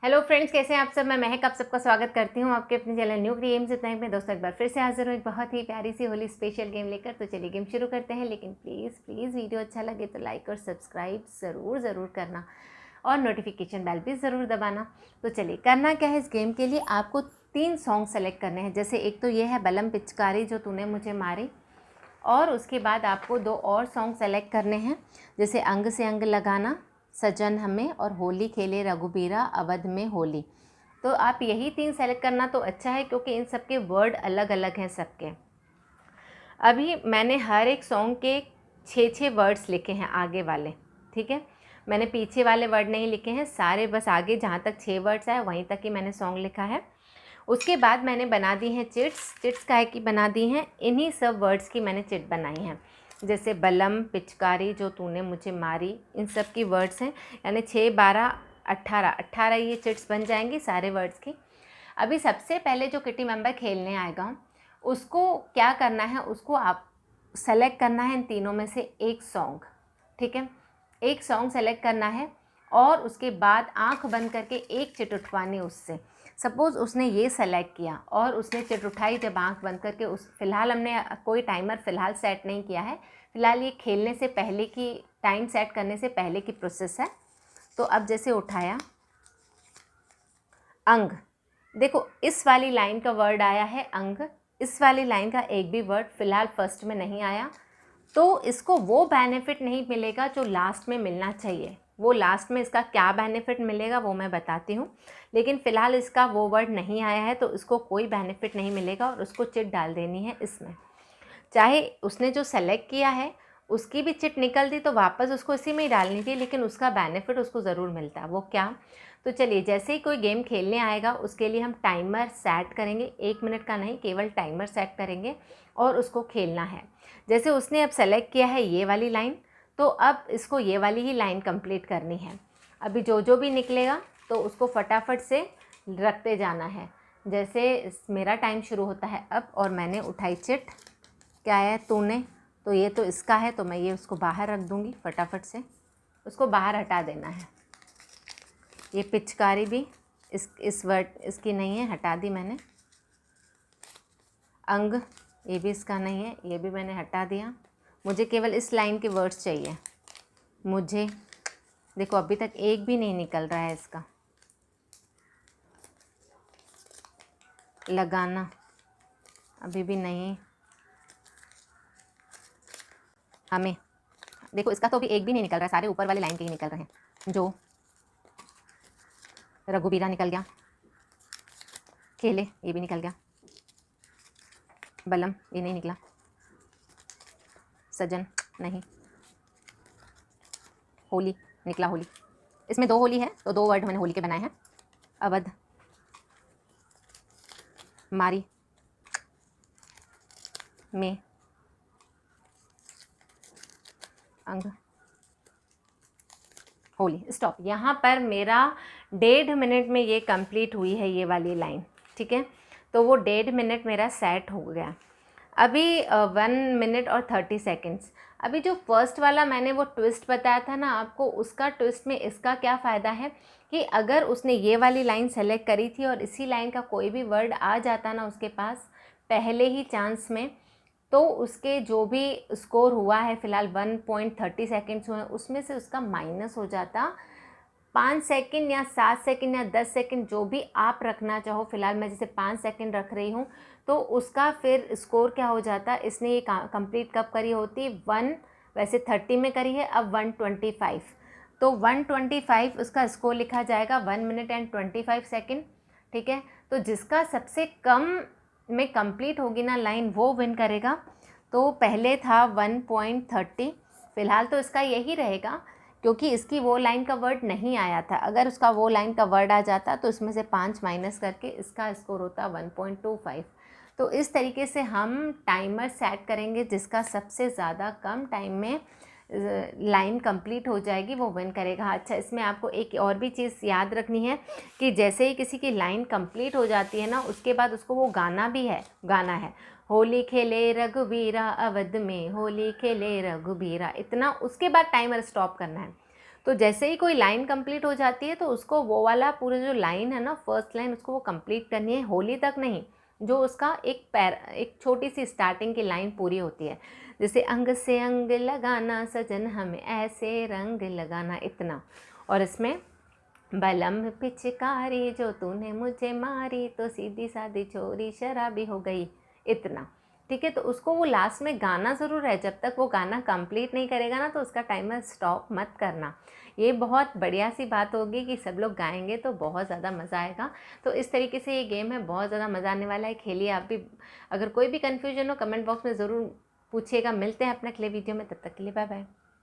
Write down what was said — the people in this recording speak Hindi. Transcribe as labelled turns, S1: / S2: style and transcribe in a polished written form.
S1: हेलो फ्रेंड्स, कैसे हैं आप सब। मैं महक आप सबका स्वागत करती हूं आपके अपने चैनल न्यू गेम्स इतना में। दोस्तों एक बार फिर से हाजिर हूं एक बहुत ही प्यारी सी होली स्पेशल गेम लेकर। तो चलिए गेम शुरू करते हैं, लेकिन प्लीज़ वीडियो अच्छा लगे तो लाइक और सब्सक्राइब ज़रूर करना और नोटिफिकेशन बेल भी ज़रूर दबाना। तो चलिए, करना क्या है इस गेम के लिए, आपको 3 सॉन्ग सेलेक्ट करने हैं। जैसे एक तो ये है बलम पिचकारी जो तूने मुझे मारी, और उसके बाद आपको 2 और सॉन्ग सेलेक्ट करने हैं, जैसे अंग से अंग लगाना, सजन हमें, और होली खेले रघुबीरा अवध में होली। तो आप यही 3 सेलेक्ट करना तो अच्छा है, क्योंकि इन सब के वर्ड अलग अलग हैं सबके। अभी मैंने हर एक सॉन्ग के 6 वर्ड्स लिखे हैं आगे वाले, ठीक है। मैंने पीछे वाले वर्ड नहीं लिखे हैं सारे, बस आगे जहाँ तक 6 वर्ड्स आए वहीं तक ही मैंने सॉन्ग लिखा है। उसके बाद मैंने बना दी हैं चिट्स काहे की बना दी हैं, इन्हीं सब वर्ड्स की मैंने चिट बनाई हैं। जैसे बलम पिचकारी जो तूने मुझे मारी, इन सब की वर्ड्स हैं, यानी 6, 12, 18 ये चिट्स बन जाएंगी सारे वर्ड्स की। अभी सबसे पहले जो किटी मेंबर खेलने आएगा उसको क्या करना है, उसको आप सेलेक्ट करना है इन तीनों में से एक सॉन्ग, ठीक है। एक सॉन्ग सेलेक्ट करना है और उसके बाद आंख बंद करके एक चिट उठवानी उससे। सपोज़ उसने ये सेलेक्ट किया और उसने चिट उठाई जब आंख बंद करके, उस फ़िलहाल हमने कोई टाइमर फ़िलहाल सेट नहीं किया है, फ़िलहाल ये खेलने से पहले की, टाइम सेट करने से पहले की प्रोसेस है। तो अब जैसे उठाया अंग, देखो इस वाली लाइन का वर्ड आया है अंग, इस वाली लाइन का एक भी वर्ड फ़िलहाल फर्स्ट में नहीं आया, तो इसको वो बेनिफिट नहीं मिलेगा जो लास्ट में मिलना चाहिए। वो लास्ट में इसका क्या बेनिफिट मिलेगा वो मैं बताती हूँ, लेकिन फ़िलहाल इसका वो वर्ड नहीं आया है तो इसको कोई बेनिफिट नहीं मिलेगा और उसको चिट डाल देनी है इसमें। चाहे उसने जो सेलेक्ट किया है उसकी भी चिट निकल दी तो वापस उसको इसी में ही डालनी थी, लेकिन उसका बेनिफिट उसको ज़रूर मिलता है। वो क्या, तो चलिए, जैसे ही कोई गेम खेलने आएगा उसके लिए हम टाइमर सेट करेंगे, 1 मिनट का नहीं, केवल टाइमर सेट करेंगे और उसको खेलना है। जैसे उसने अब सेलेक्ट किया है ये वाली लाइन, तो अब इसको ये वाली ही लाइन कंप्लीट करनी है। अभी जो भी निकलेगा तो उसको फटाफट से रखते जाना है। जैसे मेरा टाइम शुरू होता है अब, और मैंने उठाई चिट, क्या है तूने, तो ये तो इसका है, तो मैं ये उसको बाहर रख दूँगी, फटाफट से उसको बाहर हटा देना है। ये पिचकारी भी इस वर्ड इसकी नहीं है, हटा दी मैंने। अंग ये भी इसका नहीं है, ये भी मैंने हटा दिया। मुझे केवल इस लाइन के वर्ड्स चाहिए मुझे। देखो अभी तक एक भी नहीं निकल रहा है इसका। लगाना अभी भी नहीं। हमें, देखो इसका तो अभी एक भी नहीं निकल रहा है, सारे ऊपर वाले लाइन के ही निकल रहे हैं। जो रघुबीरा निकल गया, खेले ये भी निकल गया, बलम ये नहीं निकला, सजन नहीं, होली निकला, होली इसमें 2 होली है तो 2 वर्ड मैंने होली के बनाए हैं। अवध, मारी, में, अंग, होली। स्टॉप। यहाँ पर मेरा 1.5 मिनट में ये कंप्लीट हुई है ये वाली लाइन, ठीक है। तो वो 1.5 मिनट मेरा सेट हो गया। अभी 1 मिनट और 30 सेकेंड्स। अभी जो फर्स्ट वाला मैंने वो ट्विस्ट बताया था ना आपको, उसका ट्विस्ट में इसका क्या फ़ायदा है कि अगर उसने ये वाली लाइन सेलेक्ट करी थी और इसी लाइन का कोई भी वर्ड आ जाता ना उसके पास पहले ही चांस में, तो उसके जो भी स्कोर हुआ है फ़िलहाल 1.30 सेकेंड्स हुए, उसमें से उसका माइनस हो जाता 5 सेकंड या 7 सेकंड या 10 सेकंड, जो भी आप रखना चाहो। फ़िलहाल मैं जैसे 5 सेकंड रख रही हूँ, तो उसका फिर स्कोर क्या हो जाता, इसने ये कंप्लीट कब करी होती, 1 वैसे 30 में करी है, अब 125, तो 125 उसका स्कोर लिखा जाएगा 1 मिनट एंड 25 सेकेंड, ठीक है। तो जिसका सबसे कम में कंप्लीट होगी ना लाइन वो विन करेगा। तो पहले था 1.30, फ़िलहाल तो इसका यही रहेगा क्योंकि इसकी वो लाइन का वर्ड नहीं आया था। अगर उसका वो लाइन का वर्ड आ जाता तो इसमें से 5 माइनस करके इसका स्कोर होता 1.25। तो इस तरीके से हम टाइमर सेट करेंगे, जिसका सबसे ज़्यादा कम टाइम में लाइन कंप्लीट हो जाएगी वो विन करेगा। अच्छा, इसमें आपको एक और भी चीज़ याद रखनी है कि जैसे ही किसी की लाइन कंप्लीट हो जाती है ना, उसके बाद उसको वो गाना है होली खेले रघुबीरा अवध में, होली खेले रघुबीरा, इतना, उसके बाद टाइमर स्टॉप करना है। तो जैसे ही कोई लाइन कंप्लीट हो जाती है तो उसको वो वाला पूरा जो लाइन है ना, फर्स्ट लाइन, उसको वो कंप्लीट करनी है, होली तक नहीं, जो उसका एक छोटी सी स्टार्टिंग की लाइन पूरी होती है। जैसे अंग से अंग लगाना सजन हमें ऐसे रंग लगाना, इतना। और इसमें बलम पिचकारी जो तूने मुझे मारी तो सीधी सादी छोरी शराबी हो गई, इतना। ठीक है, तो उसको वो लास्ट में गाना ज़रूर है, जब तक वो गाना कंप्लीट नहीं करेगा ना तो उसका टाइमर स्टॉप मत करना। ये बहुत बढ़िया सी बात होगी कि सब लोग गाएंगे तो बहुत ज़्यादा मज़ा आएगा। तो इस तरीके से ये गेम है, बहुत ज़्यादा मज़ा आने वाला है, खेलिए आप भी। अगर कोई भी कन्फ्यूजन हो कमेंट बॉक्स में ज़रूर पूछिएगा। मिलते हैं अपने अगले वीडियो में, तब तक के लिए बाय बाय।